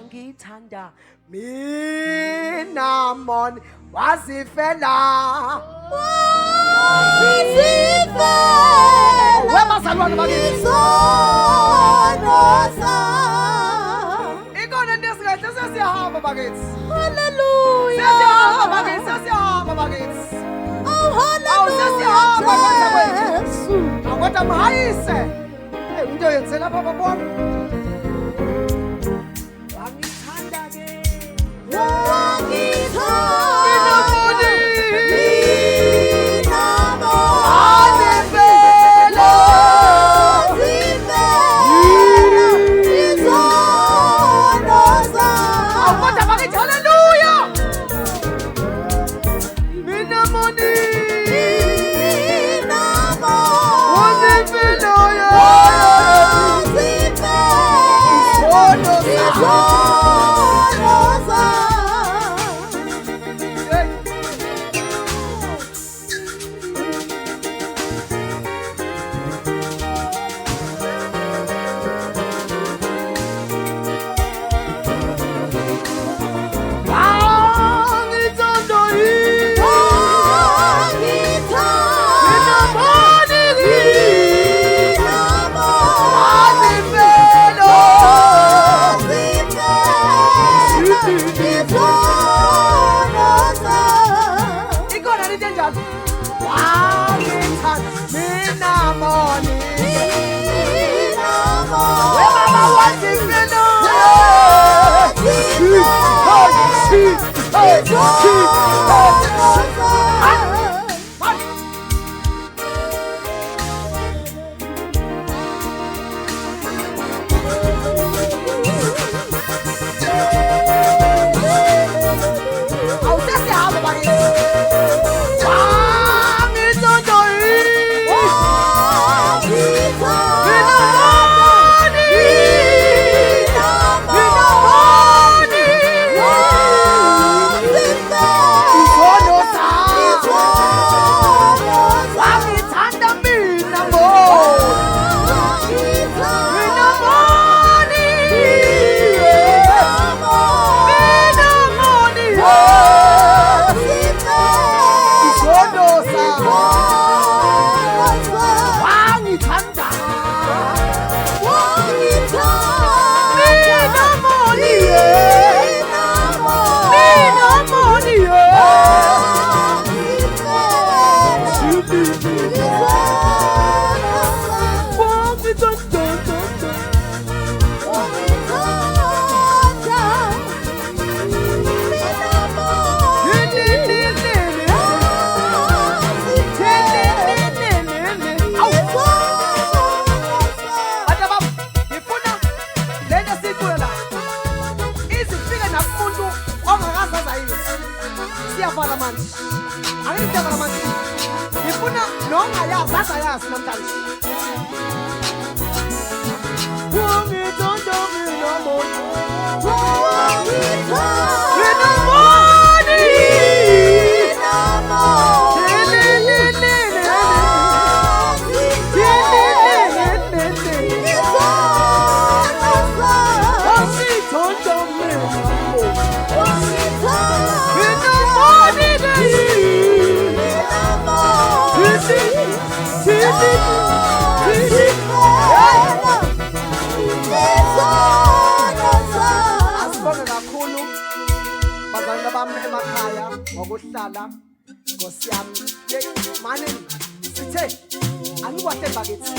wangithanda mina moni wasifela wabazalwane bakithi ikona into esikahle sesiyahamba bakithi Hallelujah. sesiyahamba bakithi Oh, hallelujah. kodwa mhayise into yenzela lapha babona wangithanda ke siyafana manje angeke siyafana manje ngifuna nongayazi azayazi namhlanje wangithanda mina moni mina moni bazalwane bami emakhaya ngokuhlala Nkosi yami manje sithe anikwahle bakithi